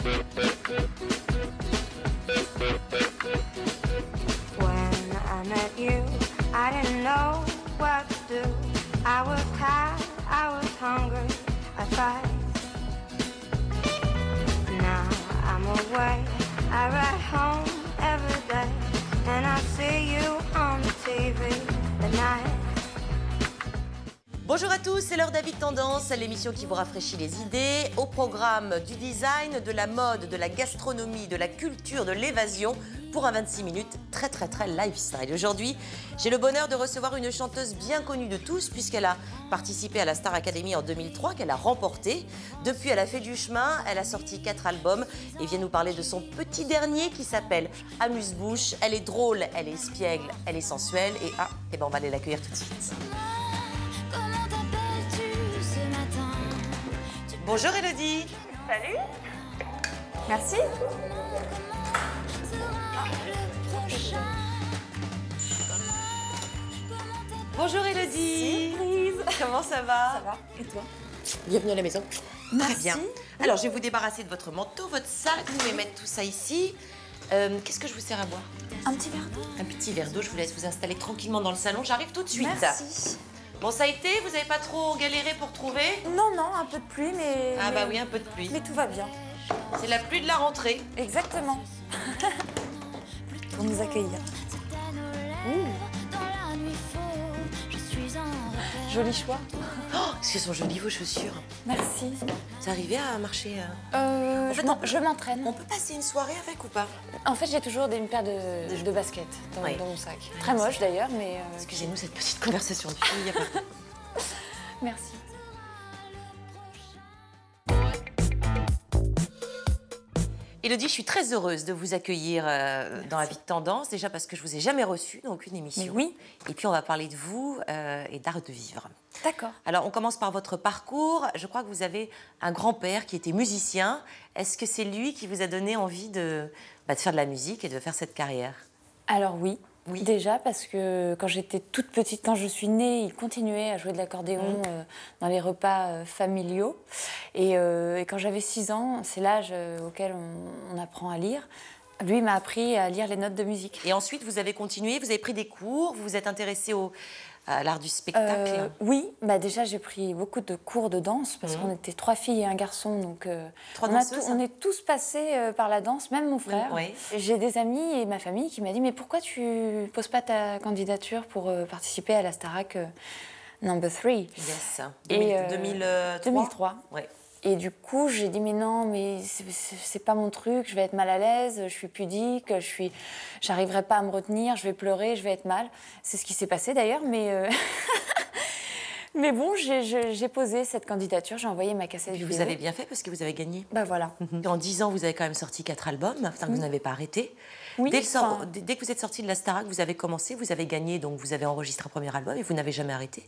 When I met you, I didn't know what to do. I was tired, I was hungry, I fight. Now I'm away, I ride home every day, and I see you on the TV at night. Bonjour à tous, c'est l'heure d'Avis de Tendance, l'émission qui vous rafraîchit les idées. Au programme du design, de la mode, de la gastronomie, de la culture, de l'évasion, pour un 26 minutes très lifestyle. Aujourd'hui, j'ai le bonheur de recevoir une chanteuse bien connue de tous, puisqu'elle a participé à la Star Academy en 2003, qu'elle a remportée. Depuis, elle a fait du chemin, elle a sorti 4 albums et vient nous parler de son petit dernier qui s'appelle Amuse-bouche. Elle est drôle, elle est espiègle, elle est sensuelle et ben on va aller l'accueillir tout de suite. Bonjour Élodie. Salut. Merci. Bonjour Élodie. Surprise. Comment ça va? Ça va. Et toi? Bienvenue à la maison. Merci. Très bien. Alors, je vais vous débarrasser de votre manteau, votre sac. Vous pouvez mettre tout ça ici. Qu'est-ce que je vous sers à boire? Un petit verre d'eau. Un petit verre d'eau. Je vous laisse vous installer tranquillement dans le salon. J'arrive tout de suite. Merci. Bon, ça a été? Vous n'avez pas trop galéré pour trouver? Non, un peu de pluie, mais... Ah bah oui, un peu de pluie. Mais tout va bien. C'est la pluie de la rentrée. Exactement. Pour nous accueillir. Joli choix. Oh, est-ce qu'elles sont jolies vos chaussures? Merci. Vous arrivez à marcher En fait, je m'entraîne. On peut passer une soirée avec ou pas? En fait, j'ai toujours une paire de baskets dans mon sac. Très moche d'ailleurs, mais... Excusez-nous cette petite conversation de filles. Y a pas... Merci. Élodie, je suis très heureuse de vous accueillir dans Avis de Tendance, déjà parce que je vous ai jamais reçu dans aucune émission. Mais oui. Et puis on va parler de vous et d'art de vivre. D'accord. Alors on commence par votre parcours. Je crois que vous avez un grand-père qui était musicien. Est-ce que c'est lui qui vous a donné envie de faire de la musique et de faire cette carrière? Alors oui. Oui. Déjà parce que quand j'étais toute petite, quand je suis née, il continuait à jouer de l'accordéon dans les repas familiaux. Et quand j'avais 6 ans, c'est l'âge auquel on apprend à lire. Lui m'a appris à lire les notes de musique. Et ensuite, vous avez continué, vous avez pris des cours, vous vous êtes intéressée à l'art du spectacle? Oui, déjà j'ai pris beaucoup de cours de danse parce qu'on était 3 filles et un garçon, donc on est tous passés par la danse, même mon frère. Oui. J'ai des amis et ma famille qui m'a dit mais pourquoi tu poses pas ta candidature pour participer à la Starac number 3? Yes. 2003. Ouais. Et du coup, j'ai dit mais non, mais c'est pas mon truc, je vais être mal à l'aise, je suis pudique, j'arriverai pas à me retenir, je vais pleurer, je vais être mal. C'est ce qui s'est passé d'ailleurs, mais mais bon, j'ai posé cette candidature, j'ai envoyé ma cassette vidéo. Vous avez bien fait parce que vous avez gagné. Bah voilà. En 10 ans, vous avez quand même sorti 4 albums, vous n'avez pas arrêté. Oui, dès que vous êtes sorti de la Starac, vous avez commencé, vous avez gagné, donc vous avez enregistré un premier album et vous n'avez jamais arrêté?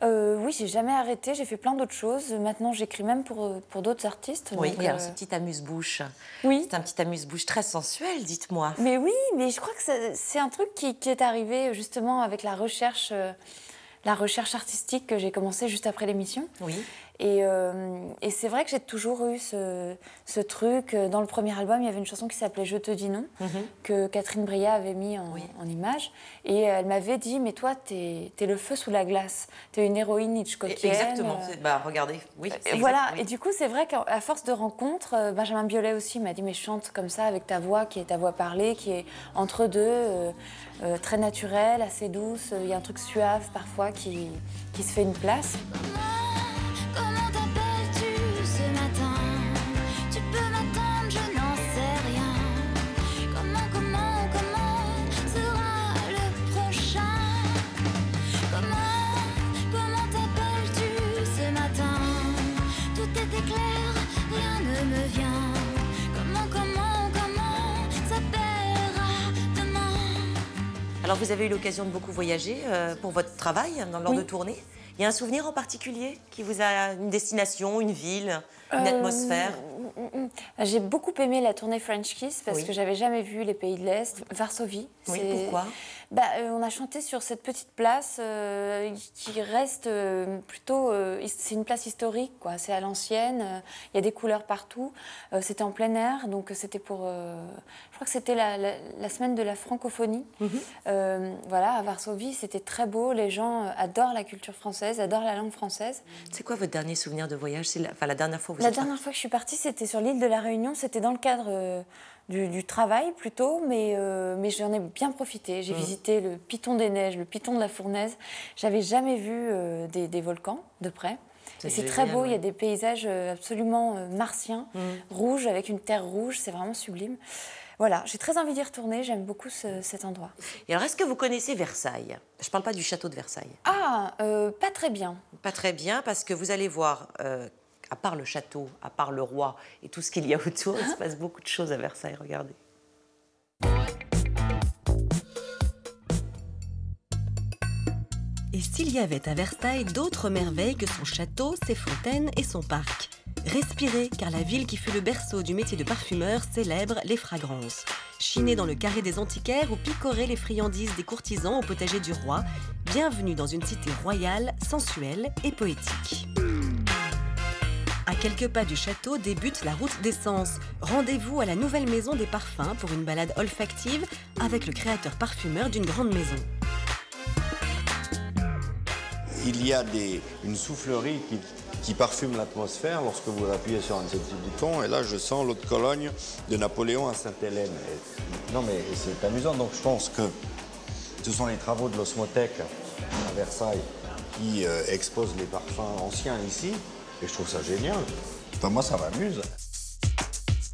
Oui, j'ai jamais arrêté, j'ai fait plein d'autres choses. Maintenant, j'écris même pour d'autres artistes. Oui, donc, alors ce petit amuse-bouche, oui. c'est un petit amuse-bouche très sensuel, dites-moi. Mais oui, mais je crois que c'est un truc qui est arrivé justement avec la recherche artistique que j'ai commencé juste après l'émission. Oui. Et c'est vrai que j'ai toujours eu ce truc. Dans le premier album, il y avait une chanson qui s'appelait « Je te dis non que Catherine Breillat avait mis en image. Et elle m'avait dit « Mais toi, t'es le feu sous la glace. T'es une héroïne hitchcockienne. » Exactement. Regardez, oui. Voilà. Oui. Et du coup, c'est vrai qu'à force de rencontres, Benjamin Biolay aussi m'a dit « Mais chante comme ça avec ta voix, qui est ta voix parlée, qui est entre deux, très naturelle, assez douce. Il y a un truc suave parfois qui se fait une place. » Comment t'appelles-tu ce matin? Tu peux m'attendre, je n'en sais rien. Comment sera le prochain? Comment t'appelles-tu ce matin? Tout était clair, rien ne me vient. Comment s'appellera demain? Alors, vous avez eu l'occasion de beaucoup voyager pour votre travail, lors de tournées. Il y a un souvenir en particulier qui vous a une destination, une ville, une atmosphère? J'ai beaucoup aimé la tournée French Kiss parce que j'avais jamais vu les pays de l'Est. Varsovie. Oui, pourquoi? On a chanté sur cette petite place qui reste plutôt... c'est une place historique, quoi. C'est à l'ancienne, il y a des couleurs partout. C'était en plein air, donc c'était pour... je crois que c'était la semaine de la francophonie. Voilà, à Varsovie, c'était très beau. Les gens adorent la culture française, adorent la langue française. C'est quoi votre dernier souvenir de voyage? C'est la dernière fois où vous La êtes dernière fois que je suis partie, c'était sur l'île de la Réunion. C'était dans le cadre du travail plutôt, mais j'en ai bien profité. J'ai visité le Piton des Neiges, le Piton de la Fournaise. J'avais jamais vu des volcans de près. C'est très beau, il y a des paysages absolument martiens, rouges, avec une terre rouge, c'est vraiment sublime. Voilà, j'ai très envie d'y retourner, j'aime beaucoup cet endroit. Et alors, est-ce que vous connaissez Versailles? Je ne parle pas du château de Versailles. Ah, pas très bien. Pas très bien, parce que vous allez voir, à part le château, à part le roi et tout ce qu'il y a autour, il se passe beaucoup de choses à Versailles, regardez. Et s'il y avait à Versailles d'autres merveilles que son château, ses fontaines et son parc? Respirez, car la ville qui fut le berceau du métier de parfumeur célèbre les fragrances. Chiner dans le carré des antiquaires ou picorer les friandises des courtisans au potager du roi, bienvenue dans une cité royale, sensuelle et poétique. À quelques pas du château débute la route des Sens. Rendez-vous à la nouvelle maison des parfums pour une balade olfactive avec le créateur parfumeur d'une grande maison. Il y a une soufflerie qui parfume l'atmosphère lorsque vous appuyez sur un de ces petits boutons. Et là, je sens l'eau de Cologne de Napoléon à Sainte-Hélène. Non, mais c'est amusant. Donc, je pense que ce sont les travaux de l'Osmothèque à Versailles qui exposent les parfums anciens ici. Et je trouve ça génial. Enfin, moi, ça m'amuse.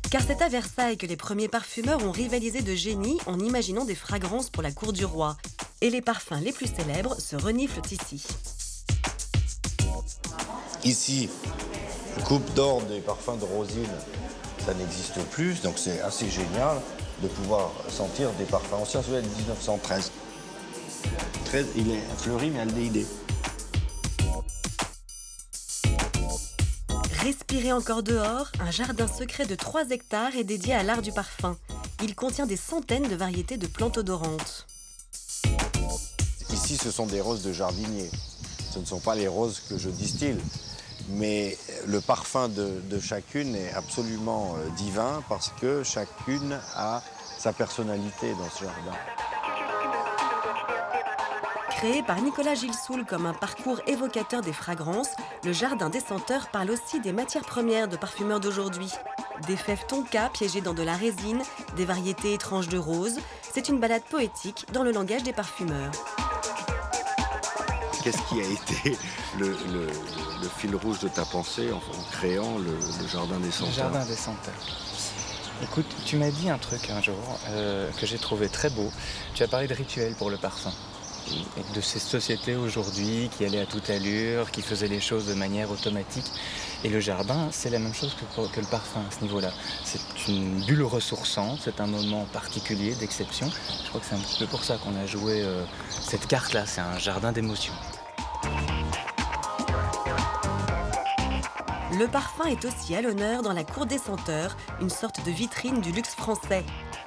Car c'est à Versailles que les premiers parfumeurs ont rivalisé de génie en imaginant des fragrances pour la cour du roi. Et les parfums les plus célèbres se reniflent ici. Ici, coupe d'or des parfums de Rosine, ça n'existe plus, donc c'est assez génial de pouvoir sentir des parfums anciens, celui de 1913. Il est fleuri mais aldéhydé. Respirez encore dehors, un jardin secret de 3 hectares est dédié à l'art du parfum. Il contient des centaines de variétés de plantes odorantes. Ici, ce sont des roses de jardinier. Ce ne sont pas les roses que je distille. Mais le parfum de chacune est absolument divin parce que chacune a sa personnalité dans ce jardin. Créé par Nicolas Gilsoul comme un parcours évocateur des fragrances, le Jardin des Senteurs parle aussi des matières premières de parfumeurs d'aujourd'hui. Des fèves tonka piégées dans de la résine, des variétés étranges de roses. C'est une balade poétique dans le langage des parfumeurs. Qu'est-ce qui a été le fil rouge de ta pensée en créant le Jardin des Senteurs? Le Jardin des Senteurs. Écoute, tu m'as dit un truc un jour que j'ai trouvé très beau. Tu as parlé de rituels pour le parfum. Et de ces sociétés aujourd'hui qui allaient à toute allure, qui faisaient les choses de manière automatique. Et le jardin, c'est la même chose que le parfum à ce niveau-là. C'est une bulle ressourçante, c'est un moment particulier, d'exception. Je crois que c'est un petit peu pour ça qu'on a joué cette carte-là. C'est un jardin d'émotions. Le parfum est aussi à l'honneur dans la cour des senteurs, une sorte de vitrine du luxe français.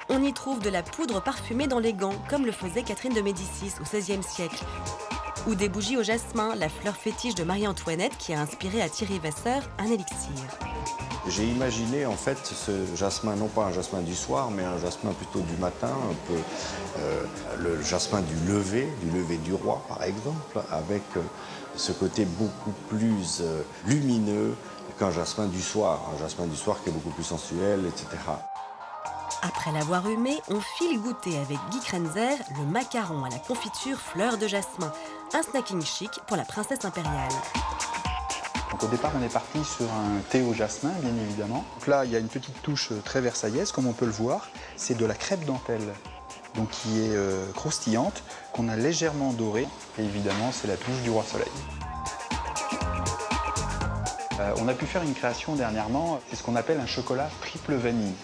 On y trouve de la poudre parfumée dans les gants, comme le faisait Catherine de Médicis au XVIe siècle. Ou des bougies au jasmin, la fleur fétiche de Marie-Antoinette qui a inspiré à Thierry Vasseur un élixir. J'ai imaginé en fait ce jasmin, non pas un jasmin du soir, mais un jasmin plutôt du matin, un peu le jasmin du lever du roi par exemple, avec ce côté beaucoup plus lumineux qu'un jasmin du soir qui est beaucoup plus sensuel, etc. Après l'avoir humé, on file goûter avec Guy Krenzer le macaron à la confiture fleur de jasmin, un snacking chic pour la princesse impériale. Donc au départ, on est parti sur un thé au jasmin, bien évidemment. Donc là, il y a une petite touche très versaillaise, comme on peut le voir. C'est de la crêpe dentelle, donc qui est croustillante, qu'on a légèrement dorée. Et évidemment, c'est la touche du roi soleil. On a pu faire une création dernièrement, c'est ce qu'on appelle un chocolat triple vanille.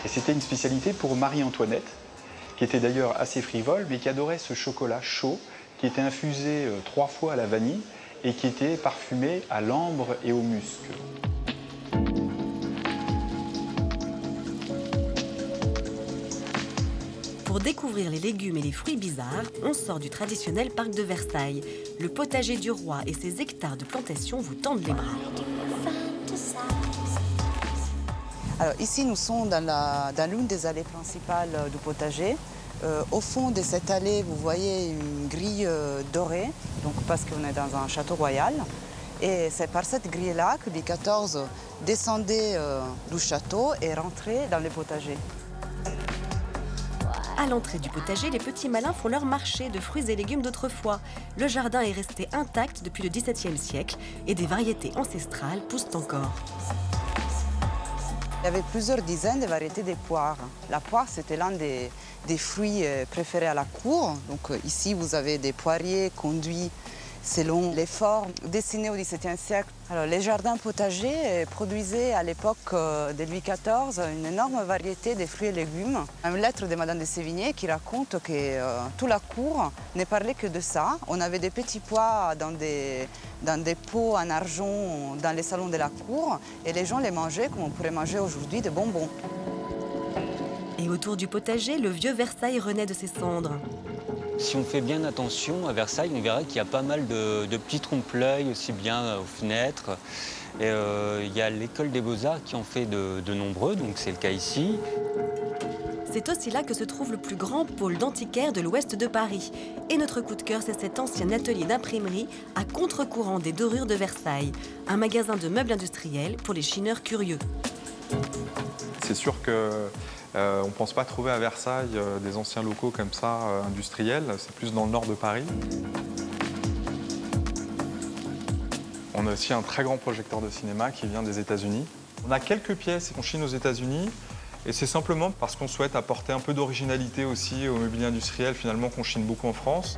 Et c'était une spécialité pour Marie-Antoinette, qui était d'ailleurs assez frivole, mais qui adorait ce chocolat chaud, qui était infusé 3 fois à la vanille et qui était parfumé à l'ambre et au musc. Pour Pour découvrir les légumes et les fruits bizarres, on sort du traditionnel parc de Versailles. Le potager du roi et ses hectares de plantation vous tendent les bras. Alors ici, nous sommes dans l'une des allées principales du potager. Au fond de cette allée, vous voyez une grille dorée, donc parce qu'on est dans un château royal. Et c'est par cette grille-là que Louis XIV descendait du château et rentrait dans le potager. À l'entrée du potager, les petits malins font leur marché de fruits et légumes d'autrefois. Le jardin est resté intact depuis le XVIIe siècle et des variétés ancestrales poussent encore. Il y avait plusieurs dizaines de variétés de poires. La poire, c'était l'un des fruits préférés à la cour. Donc ici, vous avez des poiriers conduits selon les formes dessinées au XVIIe siècle. Alors, les jardins potagers produisaient à l'époque de Louis XIV une énorme variété de fruits et légumes. Une lettre de Madame de Sévigné qui raconte que toute la cour ne parlait que de ça. On avait des petits pois dans des pots en argent dans les salons de la cour et les gens les mangeaient comme on pourrait manger aujourd'hui des bonbons. Et autour du potager, le vieux Versailles renaît de ses cendres. Si on fait bien attention, à Versailles, on verra qu'il y a pas mal de petits trompe-l'œil, aussi bien aux fenêtres. Et il y a l'école des Beaux-Arts qui en fait de nombreux, donc c'est le cas ici. C'est aussi là que se trouve le plus grand pôle d'antiquaire de l'ouest de Paris. Et notre coup de cœur, c'est cet ancien atelier d'imprimerie à contre-courant des dorures de Versailles. Un magasin de meubles industriels pour les chineurs curieux. C'est sûr que on ne pense pas trouver à Versailles des anciens locaux comme ça, industriels. C'est plus dans le nord de Paris. On a aussi un très grand projecteur de cinéma qui vient des États-Unis. On a quelques pièces qu'on chine aux États-Unis. Et c'est simplement parce qu'on souhaite apporter un peu d'originalité aussi au mobilier industriel, finalement, qu'on chine beaucoup en France.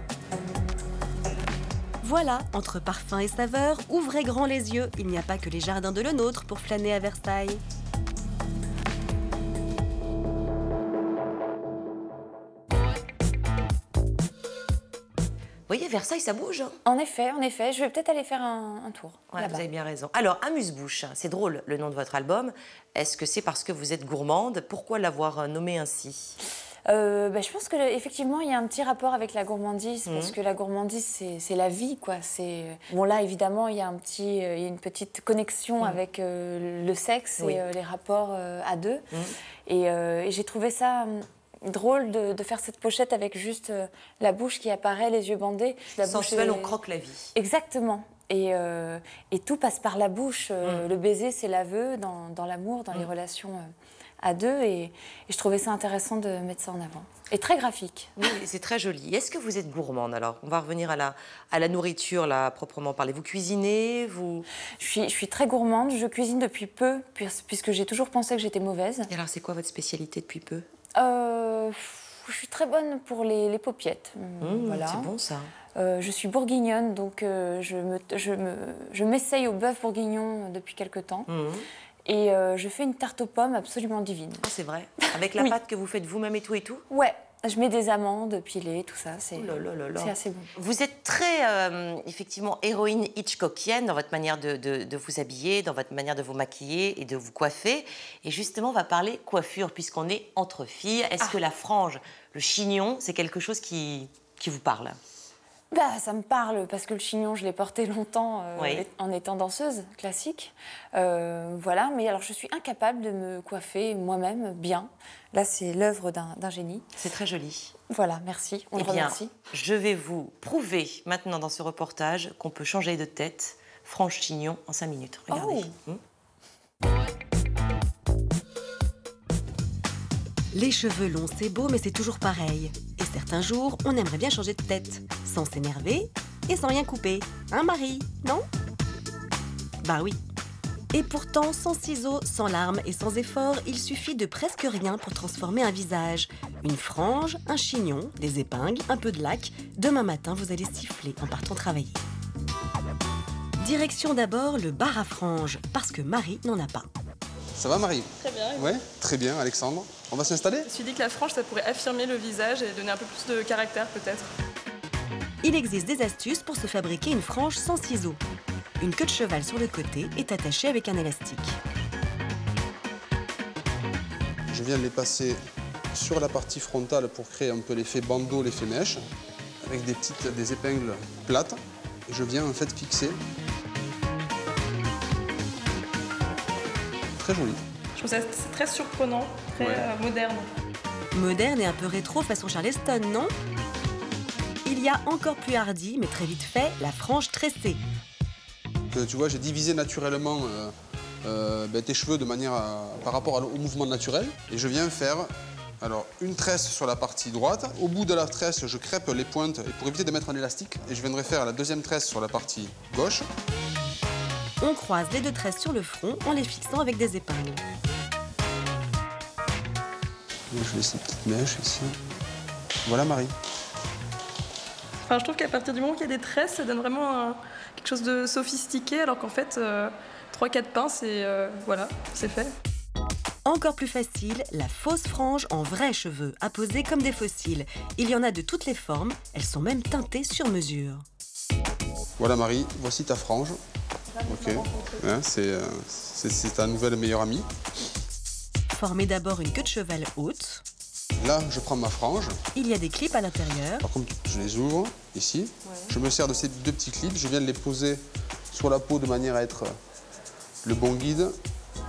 Voilà, entre parfums et saveurs, ouvrez grand les yeux. Il n'y a pas que les jardins de Lenôtre pour flâner à Versailles. Vous voyez, Versailles, ça bouge. Hein. En effet, je vais peut-être aller faire un tour. Ouais, vous avez bien raison. Alors, Amuse-bouche, c'est drôle le nom de votre album. Est-ce que c'est parce que vous êtes gourmande? Pourquoi l'avoir nommé ainsi? Je pense qu'effectivement, il y a un petit rapport avec la gourmandise, parce que la gourmandise, c'est la vie, quoi. Bon, là, évidemment, il y a une petite connexion avec le sexe et les rapports à deux. Et j'ai trouvé ça drôle de faire cette pochette avec juste la bouche qui apparaît, les yeux bandés. Sensuel, on croque la vie. Exactement. Et tout passe par la bouche. Le baiser, c'est l'aveu dans l'amour, dans les relations à deux. Et je trouvais ça intéressant de mettre ça en avant. Et très graphique. Oui, c'est très joli. Est-ce que vous êtes gourmande alors? On va revenir à la nourriture, là, proprement parler. Vous cuisinez, Je suis très gourmande. Je cuisine depuis peu, puisque j'ai toujours pensé que j'étais mauvaise. Et alors, c'est quoi votre spécialité depuis peu? Je suis très bonne pour les paupiettes. Voilà. C'est bon, ça. Je suis bourguignonne, donc je m'essaye au bœuf bourguignon depuis quelque temps. Et je fais une tarte aux pommes absolument divine. Ah, c'est vrai? Avec la pâte que vous faites vous-même et tout? Ouais, je mets des amandes pilées, tout ça. C'est assez bon. Vous êtes très, effectivement, héroïne hitchcockienne dans votre manière de vous habiller, dans votre manière de vous maquiller et de vous coiffer. Et justement, on va parler coiffure, puisqu'on est entre filles. Est-ce que la frange, le chignon, c'est quelque chose qui vous parle? Ça me parle parce que le chignon, je l'ai porté longtemps en étant danseuse classique. Voilà, mais alors je suis incapable de me coiffer moi-même bien. Là, c'est l'œuvre d'un génie. C'est très joli. Voilà, merci. On le remercie. Je vais vous prouver maintenant dans ce reportage qu'on peut changer de tête frange chignon en 5 minutes. Regardez. Les cheveux longs, c'est beau, mais c'est toujours pareil. Et certains jours, on aimerait bien changer de tête, sans s'énerver et sans rien couper. Hein, Marie? Non? Bah oui. Et pourtant, sans ciseaux, sans larmes et sans effort, il suffit de presque rien pour transformer un visage. Une frange, un chignon, des épingles, un peu de lac. Demain matin, vous allez siffler en partant travailler. Direction d'abord le bar à franges, parce que Marie n'en a pas. Ça va, Marie? Très bien. Ouais, très bien, Alexandre. On va s'installer? Je me suis dit que la frange, ça pourrait affirmer le visage et donner un peu plus de caractère, peut-être. Il existe des astuces pour se fabriquer une frange sans ciseaux. Une queue de cheval sur le côté est attachée avec un élastique. Je viens de les passer sur la partie frontale pour créer un peu l'effet bandeau, l'effet mèche, avec des épingles plates. Et je viens en fait fixer. Très joli. Je trouve ça c'est très surprenant, très moderne. Moderne et un peu rétro façon Charleston, non? Il y a encore plus hardi, mais très vite fait, la frange tressée. Tu vois, j'ai divisé naturellement tes cheveux de manière par rapport au mouvement naturel. Et je viens faire alors, une tresse sur la partie droite. Au bout de la tresse, je crêpe les pointes pour éviter de mettre un élastique. Et je viendrai faire la deuxième tresse sur la partie gauche. On croise les deux tresses sur le front en les fixant avec des épingles. Je fais ces petites mèches ici. Voilà Marie. Enfin, je trouve qu'à partir du moment qu'il y a des tresses, ça donne vraiment quelque chose de sophistiqué, alors qu'en fait, 3-4 pinces et voilà, c'est fait. Encore plus facile, la fausse frange en vrais cheveux, à poser comme des fossiles. Il y en a de toutes les formes, elles sont même teintées sur mesure. Voilà Marie, voici ta frange. Ok, hein, c'est ta nouvelle meilleure amie. Formez d'abord une queue de cheval haute. Là, je prends ma frange. Il y a des clips à l'intérieur. Par contre, je les ouvre ici. Je me sers de ces deux petits clips. Je viens de les poser sur la peau de manière à être le bon guide.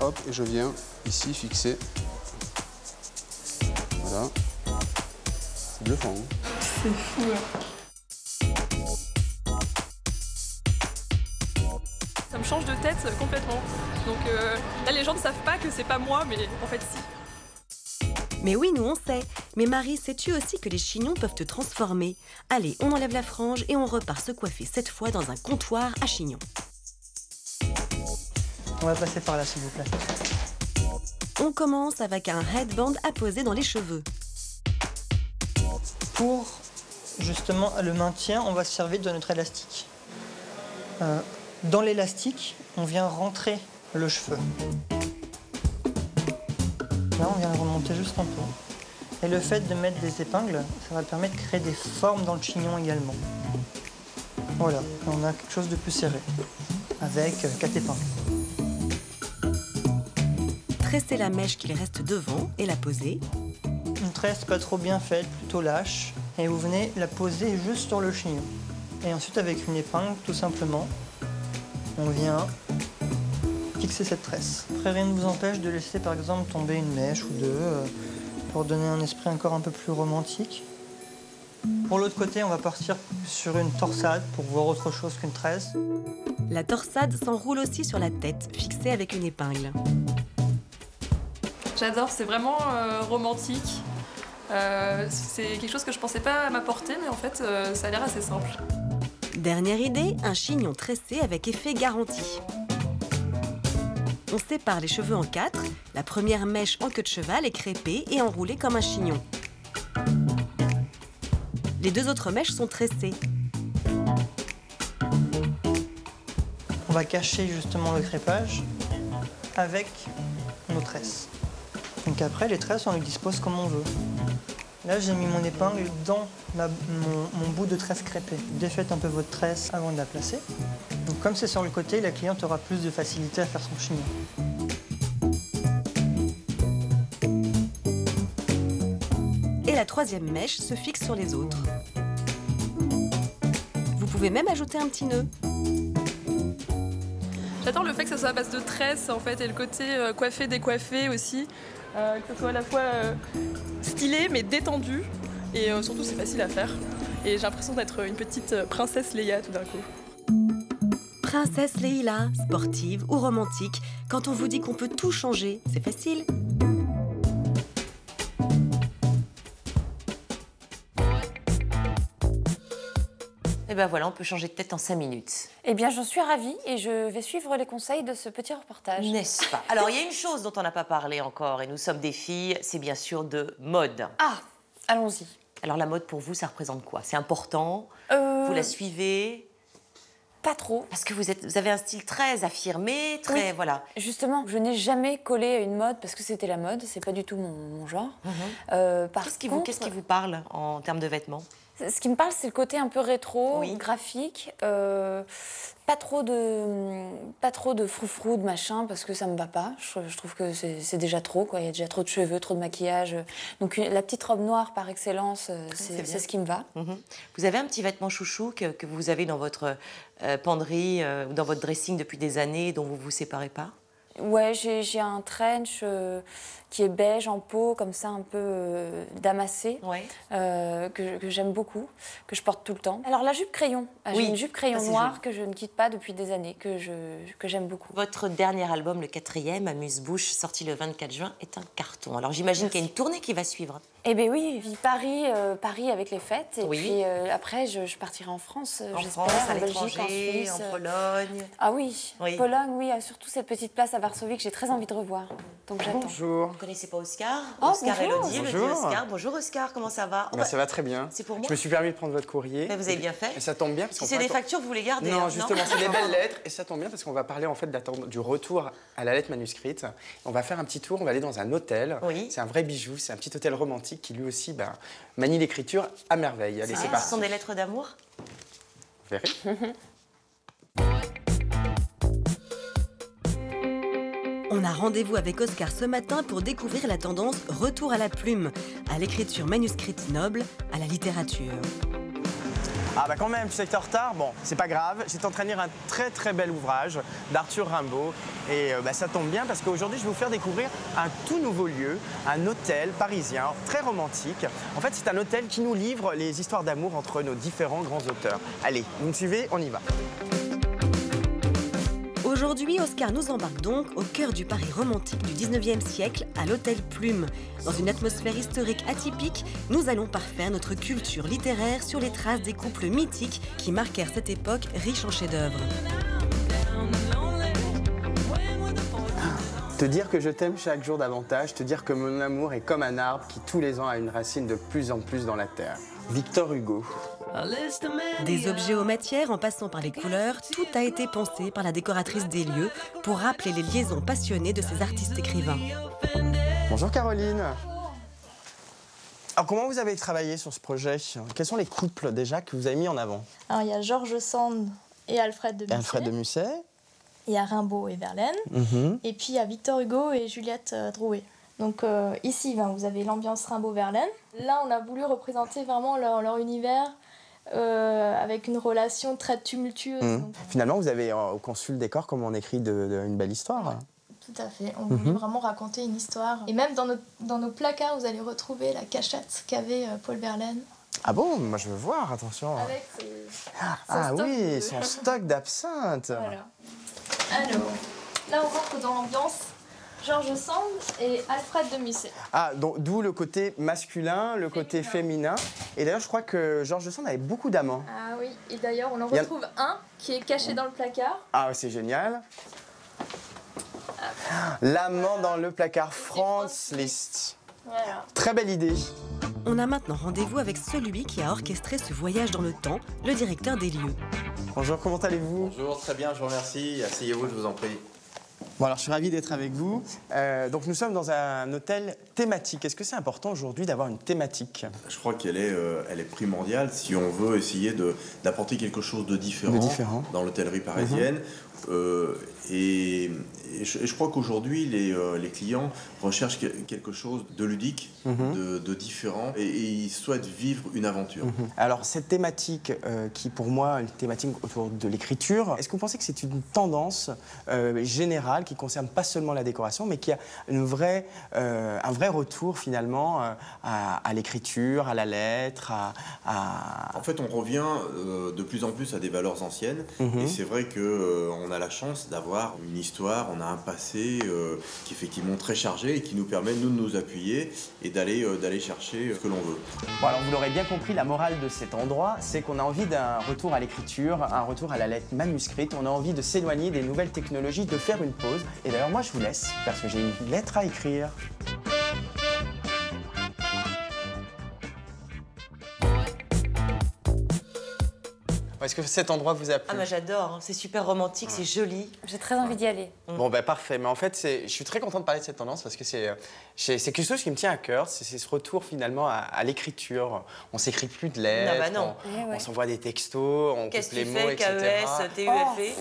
Hop, et je viens ici fixer. Voilà. C'est bluffant. Hein. C'est fou. Ça me change de tête complètement. Donc là, les gens ne savent pas que c'est pas moi, mais en fait, si. Mais oui, nous on sait. Mais Marie, sais-tu aussi que les chignons peuvent te transformer? Allez, on enlève la frange et on repart se coiffer cette fois dans un comptoir à chignons. On va passer par là, s'il vous plaît. On commence avec un headband à poser dans les cheveux. Pour justement le maintien, on va se servir de notre élastique. Dans l'élastique, on vient rentrer le cheveu. Là, on vient le remonter juste un peu. Et le fait de mettre des épingles, ça va permettre de créer des formes dans le chignon également. Voilà, on a quelque chose de plus serré, avec 4 épingles. Tresser la mèche qu'il reste devant et la poser. Une tresse pas trop bien faite, plutôt lâche, et vous venez la poser juste sur le chignon. Et ensuite, avec une épingle, tout simplement, on vient fixer cette tresse. Après, rien ne vous empêche de laisser par exemple tomber une mèche ou deux pour donner un esprit encore un peu plus romantique. Pour l'autre côté, on va partir sur une torsade pour voir autre chose qu'une tresse. La torsade s'enroule aussi sur la tête, fixée avec une épingle. J'adore, c'est vraiment romantique. C'est quelque chose que je pensais pas m'apporter, mais en fait, ça a l'air assez simple. Dernière idée, un chignon tressé avec effet garanti. On sépare les cheveux en 4. La première mèche en queue de cheval est crêpée et enroulée comme un chignon. Les deux autres mèches sont tressées. On va cacher justement le crêpage avec nos tresses. Donc après, les tresses, on les dispose comme on veut. Là, j'ai mis mon épingle dans mon bout de tresse crêpée. Défaites un peu votre tresse avant de la placer. Donc comme c'est sur le côté, la cliente aura plus de facilité à faire son chignon. Et la troisième mèche se fixe sur les autres. Vous pouvez même ajouter un petit nœud. J'adore le fait que ça soit à base de tresses en fait, et le côté coiffé, décoiffé aussi. Que ce soit à la fois stylé mais détendu. Et surtout, c'est facile à faire. Et j'ai l'impression d'être une petite princesse Leia tout d'un coup. Princesse Leila, sportive ou romantique, quand on vous dit qu'on peut tout changer, c'est facile. Et ben voilà, on peut changer de tête en 5 minutes. Eh bien, j'en suis ravie et je vais suivre les conseils de ce petit reportage. N'est-ce pas? Alors, il y a une chose dont on n'a pas parlé encore, et nous sommes des filles, c'est bien sûr de mode. Ah, allons-y. Alors, la mode, pour vous, ça représente quoi? C'est important? Vous la suivez? Pas trop. Parce que vous avez un style très affirmé, très... Oui. Voilà. Justement, je n'ai jamais collé à une mode parce que c'était la mode, c'est pas du tout mon genre. Qu'est-ce qui vous parle en termes de vêtements? Ce qui me parle, c'est le côté un peu rétro, graphique. Pas trop de froufrou, de machin, parce que ça me va pas. Je trouve que c'est déjà trop, quoi. Il y a déjà trop de cheveux, trop de maquillage. Donc la petite robe noire par excellence, c'est ce qui me va. Vous avez un petit vêtement chouchou que vous avez dans votre penderie ou dans votre dressing depuis des années dont vous vous séparez pas? Ouais, j'ai un trench qui est beige en peau, comme ça, un peu damassé, que j'aime beaucoup, que je porte tout le temps. Alors la jupe crayon, j'ai une jupe crayon noire que je ne quitte pas depuis des années, que j'aime beaucoup. Votre dernier album, le 4e, Amuse-Bouche, sorti le 24 juin, est un carton. Alors j'imagine qu'il y a une tournée qui va suivre. Eh bien oui, Paris avec les fêtes, et puis après je partirai en France, j'espère, à en Belgique, en l'étranger, Suisse. en Pologne. Ah oui, Pologne, oui, surtout cette petite place à Varsovie que j'ai très envie de revoir. Donc j'attends. Bonjour. Vous connaissez pas Oscar? Oh, Oscar bonjour. Elodie, Elodie Oscar. Bonjour Oscar, comment ça va? Ça va très bien. C'est pour moi. Je me suis permis de prendre votre courrier. Mais vous avez bien fait. Et ça tombe bien parce Si qu'on c'est des factures, vous les gardez. Non, justement, c'est des belles lettres. Et ça tombe bien parce qu'on va parler en fait du retour à la lettre manuscrite. On va faire un petit tour, on va aller dans un hôtel. C'est un vrai bijou, c'est un petit hôtel romantique qui lui aussi manie l'écriture à merveille. Allez, c'est parti. Ce sont des lettres d'amour? Vous verrez. On a rendez-vous avec Oscar ce matin pour découvrir la tendance retour à la plume, à l'écriture manuscrite noble, à la littérature. Ah bah quand même, tu sais que t'es en retard, bon, c'est pas grave. J'étais en train de lire un très très bel ouvrage d'Arthur Rimbaud. Et ça tombe bien parce qu'aujourd'hui, je vais vous faire découvrir un tout nouveau lieu, un hôtel parisien, très romantique. En fait, c'est un hôtel qui nous livre les histoires d'amour entre nos différents grands auteurs. Allez, vous me suivez, on y va. Aujourd'hui, Oscar nous embarque donc au cœur du Paris romantique du 19e siècle, à l'Hôtel Plume. Dans une atmosphère historique atypique, nous allons parfaire notre culture littéraire sur les traces des couples mythiques qui marquèrent cette époque riche en chefs-d'œuvre. Te dire que je t'aime chaque jour davantage, te dire que mon amour est comme un arbre qui tous les ans a une racine de plus en plus dans la terre. Victor Hugo. Des objets aux matières en passant par les couleurs, tout a été pensé par la décoratrice des lieux pour rappeler les liaisons passionnées de ces artistes écrivains. Bonjour Caroline. Alors comment vous avez travaillé sur ce projet? Quels sont les couples déjà que vous avez mis en avant? Alors il y a George Sand et Alfred de Musset. Alfred de Musset. Il y a Rimbaud et Verlaine. Et puis il y a Victor Hugo et Juliette Drouet. Donc ici, vous avez l'ambiance Rimbaud-Verlaine. Là, on a voulu représenter vraiment leur univers avec une relation très tumultueuse. Finalement, vous avez conçu le décor comme on écrit une belle histoire. Tout à fait. On voulait vraiment raconter une histoire. Et même dans nos placards, vous allez retrouver la cachette qu'avait Paul Verlaine. Ah bon? Moi, je veux voir, attention. Avec son stock d'absinthe. Voilà. Alors, là, on rentre dans l'ambiance George Sand et Alfred de Musset. Ah, donc d'où le côté masculin, le côté féminin. Et d'ailleurs, je crois que George Sand avait beaucoup d'amants. Ah oui, et d'ailleurs, on en retrouve un qui est caché dans le placard. Ah, c'est génial. L'amant dans le placard, Franz Liszt. Voilà. Très belle idée. On a maintenant rendez-vous avec celui qui a orchestré ce voyage dans le temps, le directeur des lieux. Bonjour, comment allez-vous? Bonjour, très bien, je vous remercie. Asseyez-vous, je vous en prie. Bon, alors je suis ravi d'être avec vous. Donc nous sommes dans un hôtel thématique. Est-ce que c'est important aujourd'hui d'avoir une thématique? Je crois qu'elle est primordiale si on veut essayer d'apporter quelque chose de différent, dans l'hôtellerie parisienne. Et je crois qu'aujourd'hui, les clients recherchent quelque chose de ludique, de différent, et ils souhaitent vivre une aventure. Alors, cette thématique qui, pour moi, est une thématique autour de l'écriture, est-ce que vous pensez que c'est une tendance générale qui ne concerne pas seulement la décoration, mais qui a un vrai retour, finalement, à l'écriture, à la lettre, En fait, on revient de plus en plus à des valeurs anciennes, et c'est vrai qu'on a la chance d'avoir une histoire, on a un passé qui est effectivement très chargé et qui nous permet, nous, de nous appuyer et d'aller chercher ce que l'on veut. Bon, alors vous l'aurez bien compris, la morale de cet endroit, c'est qu'on a envie d'un retour à l'écriture, un retour à la lettre manuscrite, on a envie de s'éloigner des nouvelles technologies, de faire une pause. Et d'ailleurs, moi, je vous laisse parce que j'ai une lettre à écrire. Est-ce que cet endroit vous a plu? Ah bah j'adore, hein. C'est super romantique, c'est joli. J'ai très envie d'y aller. Bon, ben parfait. Mais en fait, je suis très content de parler de cette tendance parce que c'est quelque chose qui me tient à cœur. C'est ce retour finalement à l'écriture. On s'écrit plus de lettres. Non, bah non. On s'envoie des textos, on coupe les mots, etc. KES, TUFE.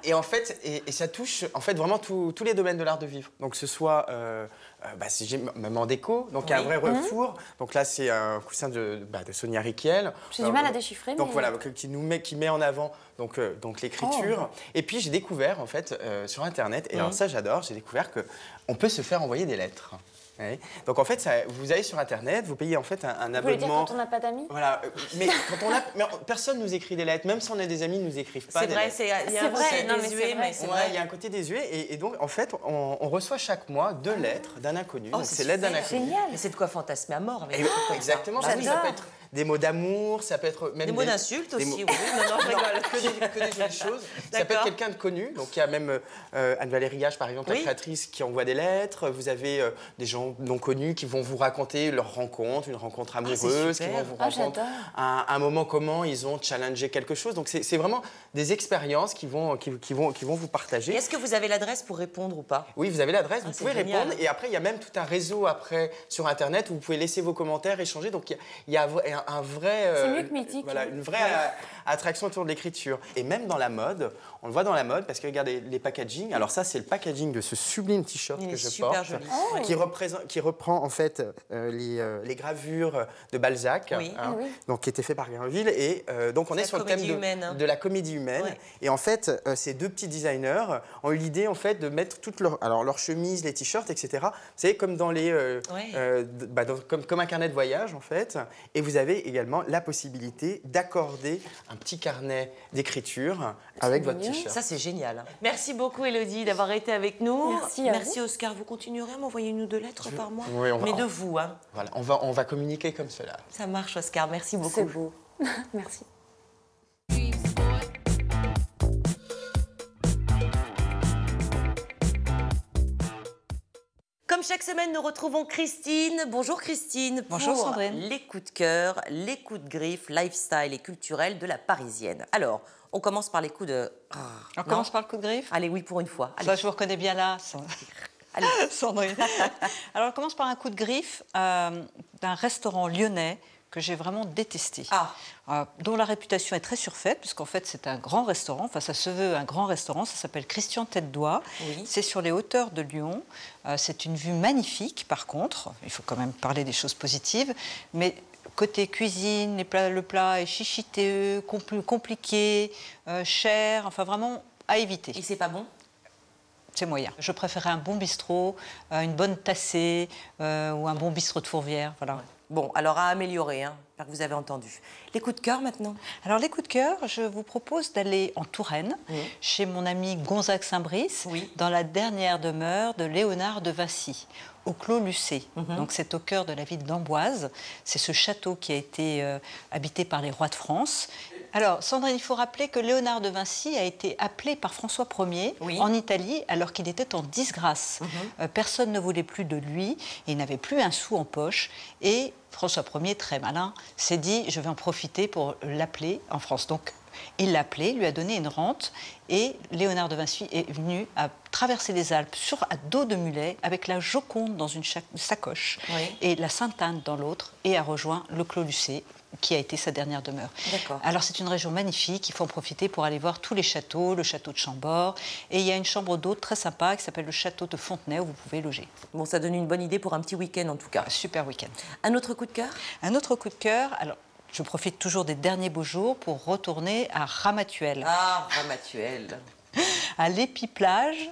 Et en fait, et ça touche en fait vraiment tous les domaines de l'art de vivre. Donc, que ce soit même en déco, donc il y a un vrai refour. Donc là, c'est un coussin de Sonia Rykiel. J'ai du mal à déchiffrer. Donc mais... voilà, qui met en avant donc l'écriture. Et puis j'ai découvert en fait sur Internet, et alors ça j'adore, j'ai découvert qu'on peut se faire envoyer des lettres. Ouais. Donc en fait, vous allez sur Internet, vous payez en fait un abonnement. Vous voulez dire quand on n'a pas d'amis? Voilà, mais personne nous écrit des lettres, même si on a des amis, ils nous écrivent pas. C'est vrai, il y a un côté désuet, mais c'est vrai. Il y a un côté désuet, et donc en fait, on reçoit chaque mois 2 lettres d'un inconnu. Donc c'est lettres d'un inconnu. Génial. Mais c'est de quoi fantasmer à mort. Exactement, ça peut être des mots d'amour, ça peut être même des mots d'insulte aussi. Oui, non, je rigole. Que des jolies choses. Ça peut être quelqu'un de connu. Donc il y a même Anne-Valérie Gage, par exemple, la créatrice, qui envoie des lettres. Vous avez des gens non connus qui vont vous raconter leur rencontre, une rencontre amoureuse, qui vont vous raconter un moment comment ils ont challengé quelque chose. Donc c'est vraiment des expériences qui vont vous partager. Est-ce que vous avez l'adresse pour répondre ou pas? Oui, vous avez l'adresse, vous pouvez répondre. Et après, il y a même tout un réseau après sur Internet où vous pouvez laisser vos commentaires, échanger. Donc il y a un vrai... c'est mieux que Mythique. Voilà, une vraie attraction autour de l'écriture. Et même dans la mode, on le voit dans la mode parce que regardez les packaging. Alors ça, c'est le packaging de ce sublime t-shirt que je porte, qui reprend en fait les gravures de Balzac, donc qui étaient faites par Grinville. Et donc on est sur le thème de la comédie humaine. Ouais. Et en fait, ces 2 petits designers ont eu l'idée en fait de mettre toutes leurs chemises, les t-shirts, etc. Vous savez, comme dans les, comme un carnet de voyage en fait. Et vous avez également la possibilité d'accorder un petit carnet d'écriture avec votre t-shirt. Ça, c'est génial. Merci beaucoup, Élodie, d'avoir été avec nous. Merci Oscar. Vous continuerez à m'envoyer 1 ou 2 lettres par mois, mais de vous. Hein. Voilà, on va communiquer comme cela. Ça marche, Oscar. Merci beaucoup. C'est beau. Merci. Comme chaque semaine, nous retrouvons Christine. Bonjour Christine. Bonjour Sandrine. Les coups de cœur, les coups de griffe, lifestyle et culturel de la Parisienne. Alors, on commence par les coups de... On commence par le coup de griffe? Allez, oui, pour une fois. Allez. Ça, je vous reconnais bien là, Sandrine. Alors, on commence par un coup de griffe d'un restaurant lyonnais que j'ai vraiment détesté, dont la réputation est très surfaite, puisqu'en fait c'est un grand restaurant, enfin ça se veut un grand restaurant, ça s'appelle Christian Tête-d'Oie, c'est sur les hauteurs de Lyon, c'est une vue magnifique par contre, il faut quand même parler des choses positives, mais côté cuisine, le plat est chichiteux, compliqué, cher, enfin vraiment à éviter. Et c'est pas bon ? C'est moyen. Je préférais un bon bistrot, une bonne tassée ou un bon bistrot de Fourvière, voilà. Ouais. Bon, alors à améliorer, hein, que vous avez entendu. Les coups de cœur maintenant? Alors les coups de cœur, je vous propose d'aller en Touraine, chez mon ami Gonzague Saint-Brice, dans la dernière demeure de Léonard de Vinci, au Clos Lucé. Donc c'est au cœur de la ville d'Amboise. C'est ce château qui a été habité par les rois de France. Alors, Sandrine, il faut rappeler que Léonard de Vinci a été appelé par François Ier en Italie alors qu'il était en disgrâce. Personne ne voulait plus de lui, il n'avait plus un sou en poche et François Ier, très malin, s'est dit « je vais en profiter pour l'appeler en France ». Donc, il l'a appelé, lui a donné une rente et Léonard de Vinci est venu à traverser les Alpes à dos de mulet avec la Joconde dans une sacoche et la Sainte-Anne dans l'autre et a rejoint le Clos Lucé, qui a été sa dernière demeure. Alors c'est une région magnifique, il faut en profiter pour aller voir tous les châteaux, le château de Chambord, et il y a une chambre d'hôte très sympa qui s'appelle le château de Fontenay où vous pouvez loger. Bon, ça donne une bonne idée pour un petit week-end en tout cas. Super week-end. Un autre coup de cœur? Un autre coup de cœur, alors je profite toujours des derniers beaux jours pour retourner à Ramatuelle. Ah, Ramatuelle. À l'Épi-Plage,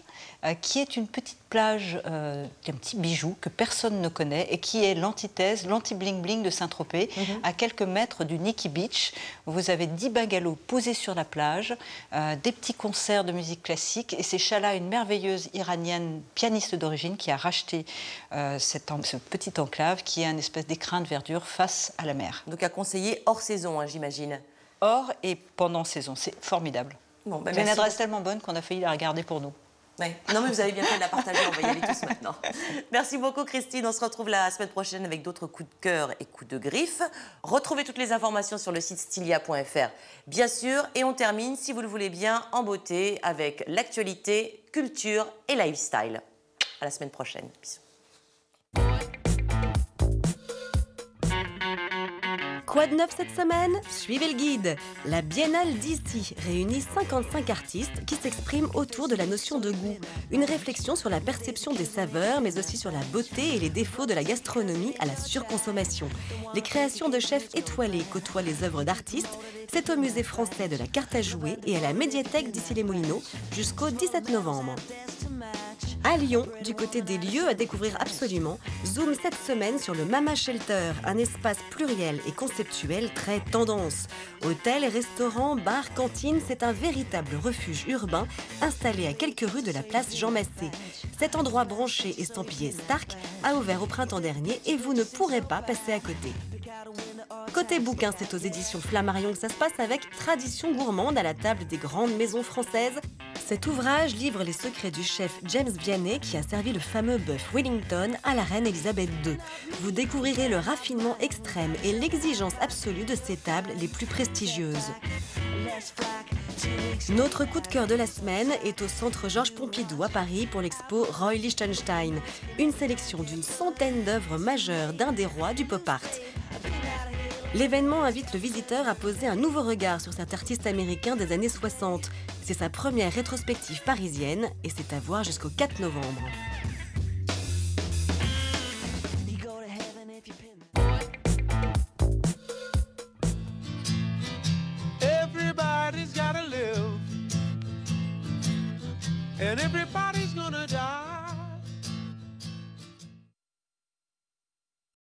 qui est une petite plage, un petit bijou que personne ne connaît et qui est l'antithèse, l'anti-bling-bling de Saint-Tropez, à quelques mètres du Nikki Beach. Vous avez 10 bungalows posés sur la plage, des petits concerts de musique classique et c'est Shala, une merveilleuse iranienne pianiste d'origine qui a racheté ce petit enclave qui est un espèce d'écrin de verdure face à la mer. Donc à conseiller hors saison, hein, j'imagine. Hors et pendant saison, c'est formidable. Bon, c'est une adresse tellement bonne qu'on a failli la regarder pour nous. Ouais. Non mais vous avez bien fait de la partager, on va y aller tous maintenant. Merci beaucoup Christine, on se retrouve la semaine prochaine avec d'autres coups de cœur et coups de griffe. Retrouvez toutes les informations sur le site stylia.fr bien sûr, et on termine, si vous le voulez bien, en beauté avec l'actualité, culture et lifestyle. À la semaine prochaine. Bisous. Quoi de neuf cette semaine? Suivez le guide. La Biennale d'ici réunit 55 artistes qui s'expriment autour de la notion de goût. Une réflexion sur la perception des saveurs, mais aussi sur la beauté et les défauts de la gastronomie à la surconsommation. Les créations de chefs étoilés côtoient les œuvres d'artistes. C'est au Musée français de la carte à jouer et à la médiathèque d'Issy-les-Moulineaux jusqu'au 17 novembre. À Lyon, du côté des lieux à découvrir absolument, zoom cette semaine sur le Mama Shelter, un espace pluriel et conceptuel très tendance. Hôtels, restaurants, bars, cantines, c'est un véritable refuge urbain installé à quelques rues de la place Jean Massé. Cet endroit branché estampillé Stark a ouvert au printemps dernier et vous ne pourrez pas passer à côté. Côté bouquin, c'est aux éditions Flammarion que ça se passe avec Tradition gourmande à la table des grandes maisons françaises. Cet ouvrage livre les secrets du chef James Vianney qui a servi le fameux bœuf Wellington à la reine Elisabeth II. Vous découvrirez le raffinement extrême et l'exigence absolue de ces tables les plus prestigieuses. Notre coup de cœur de la semaine est au Centre Georges Pompidou à Paris pour l'expo Roy Lichtenstein. Une sélection d'une centaine d'œuvres majeures d'un des rois du pop art. L'événement invite le visiteur à poser un nouveau regard sur cet artiste américain des années 60. C'est sa première rétrospective parisienne et c'est à voir jusqu'au 4 novembre.